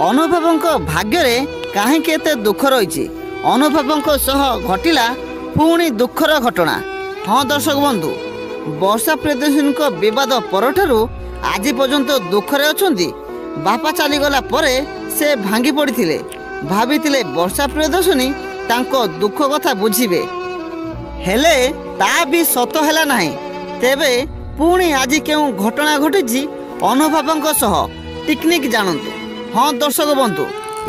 ଅନୁଭବଙ୍କ ଭାଗ୍ୟରେ କାହିଁକି ଏତେ ଦୁଃଖ ରହିଛି? ଅନୁଭବଙ୍କ ସହ ଘଟିଲା ପୁଣି ଦୁଃଖର ଘଟଣା। ହଁ ଦର୍ଶକ ବନ୍ଧୁ, ବର୍ଷା ପ୍ରିୟଦର୍ଶିନୀଙ୍କ ବିବାଦ ପରଠାରୁ ଆଜି ପର୍ଯ୍ୟନ୍ତ ଦୁଃଖରେ ଅଛନ୍ତି। ବାପା ଚାଲିଗଲା ପରେ ସେ ଭାଙ୍ଗି ପଡ଼ିଥିଲେ। ଭାବିଥିଲେ ବର୍ଷା ପ୍ରିୟଦର୍ଶିନୀ ତାଙ୍କ ଦୁଃଖ କଥା ବୁଝିବେ, ହେଲେ ତା ବି ସତ ହେଲା ନାହିଁ। ତେବେ ପୁଣି ଆଜି କେଉଁ ଘଟଣା ଘଟିଛି ଅନୁଭବଙ୍କ ସହ, ଟିକନିକ ଜାଣନ୍ତୁ। ହଁ ଦର୍ଶକ ବନ୍ଧୁ,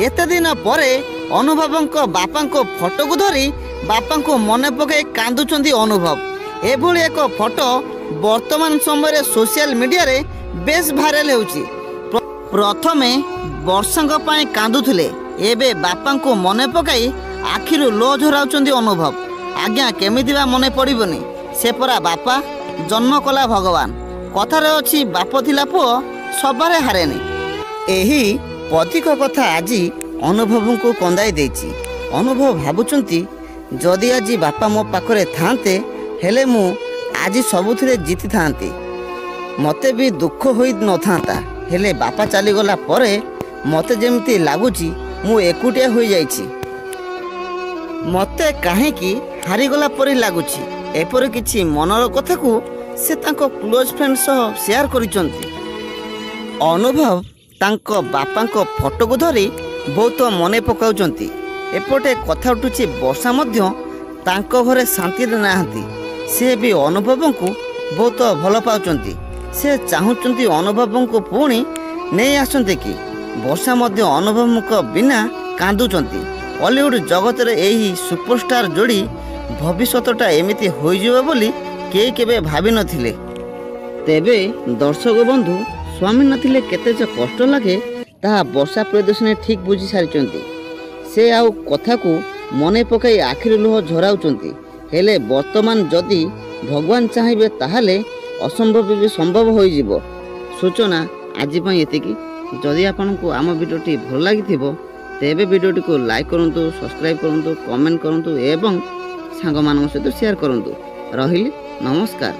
ଏତେ ଦିନ ପରେ ଅନୁଭବଙ୍କ ବାପାଙ୍କ ଫଟୋକୁ ଧରି ବାପାଙ୍କୁ ମନେ ପକାଇ କାନ୍ଦୁଛନ୍ତି ଅନୁଭବ। ଏଭଳି ଏକ ଫଟୋ ବର୍ତ୍ତମାନ ସମୟରେ ସୋସିଆଲ ମିଡ଼ିଆରେ ବେଶ ଭାଇରାଲ ହେଉଛି। ପ୍ରଥମେ ବର୍ଷାଙ୍କ ପାଇଁ କାନ୍ଦୁଥିଲେ, ଏବେ ବାପାଙ୍କୁ ମନେ ପକାଇ ଆଖିରୁ ଲୁହ ଝରାଉଛନ୍ତି ଅନୁଭବ। ଆଜ୍ଞା କେମିତି ବା ମନେ ପଡ଼ିବନି, ସେ ପରା ବାପା, ଜନ୍ମ କଲା ଭଗବାନ। କଥାରେ ଅଛି ବାପ ଥିଲା ପୁଅ ସବାରେ ହାରେନି। ଏହି ପଥିକ କଥା ଆଜି ଅନୁଭବଙ୍କୁ କନ୍ଦାଇ ଦେଇଛି। ଅନୁଭବ ଭାବୁଛନ୍ତି ଯଦି ଆଜି ବାପା ମୋ ପାଖରେ ଥାନ୍ତେ, ହେଲେ ମୁଁ ଆଜି ସବୁଥିରେ ଜିତିଥାନ୍ତି, ମୋତେ ବି ଦୁଃଖ ହୋଇନଥାନ୍ତା। ହେଲେ ବାପା ଚାଲିଗଲା ପରେ ମୋତେ ଯେମିତି ଲାଗୁଛି ମୁଁ ଏକୁଟିଆ ହୋଇଯାଇଛି। ମୋତେ କାହିଁକି ହାରିଗଲା ପରି ଲାଗୁଛି। ଏପରି କିଛି ମନର କଥାକୁ ସେ ତାଙ୍କ କ୍ଲୋଜ୍ ଫ୍ରେଣ୍ଡ ସହ ସେୟାର କରିଛନ୍ତି। ଅନୁଭବ ତାଙ୍କ ବାପାଙ୍କ ଫଟୋକୁ ଧରି ବହୁତ ମନେ ପକାଉଛନ୍ତି। ଏପଟେ କଥା ଉଠୁଛି ବର୍ଷା ମଧ୍ୟ ତାଙ୍କ ଘରେ ଶାନ୍ତିରେ ନାହାନ୍ତି। ସେ ବି ଅନୁଭବଙ୍କୁ ବହୁତ ଭଲ ପାଉଛନ୍ତି। ସେ ଚାହୁଁଛନ୍ତି ଅନୁଭବଙ୍କୁ ପୁଣି ନେଇ ଆସନ୍ତି କି। ବର୍ଷା ମଧ୍ୟ ଅନୁଭବଙ୍କ ବିନା କାନ୍ଦୁଛନ୍ତି। ବଲିଉଡ୍ ଜଗତରେ ଏହି ସୁପରଷ୍ଟାର ଯୋଡ଼ି ଭବିଷ୍ୟତଟା ଏମିତି ହୋଇଯିବ ବୋଲି କେହି କେବେ ଭାବିନଥିଲେ। ତେବେ ଦର୍ଶକ ବନ୍ଧୁ, ସ୍ୱାମୀ ନଥିଲେ କେତେ ଯେ କଷ୍ଟ ଲାଗେ ତାହା ବର୍ଷା ପ୍ରିୟଦର୍ଶିନୀ ଠିକ୍ ବୁଝି ସାରିଛନ୍ତି। ସେ ଆଉ କଥାକୁ ମନେ ପକାଇ ଆଖିରୁ ଲୁହ ଝରାଉଛନ୍ତି। ହେଲେ ବର୍ତ୍ତମାନ ଯଦି ଭଗବାନ ଚାହିଁବେ ତାହେଲେ ଅସମ୍ଭବ ବି ସମ୍ଭବ ହୋଇଯିବ। ସୂଚନା ଆଜି ପାଇଁ ଏତିକି। ଯଦି ଆପଣଙ୍କୁ ଆମ ଭିଡ଼ିଓଟି ଭଲ ଲାଗିଥିବ ତେବେ ଭିଡ଼ିଓଟିକୁ ଲାଇକ୍ କରନ୍ତୁ, ସବସ୍କ୍ରାଇବ୍ କରନ୍ତୁ, କମେଣ୍ଟ କରନ୍ତୁ ଏବଂ ସାଙ୍ଗମାନଙ୍କ ସହିତ ସେୟାର କରନ୍ତୁ। ରହିଲି, ନମସ୍କାର।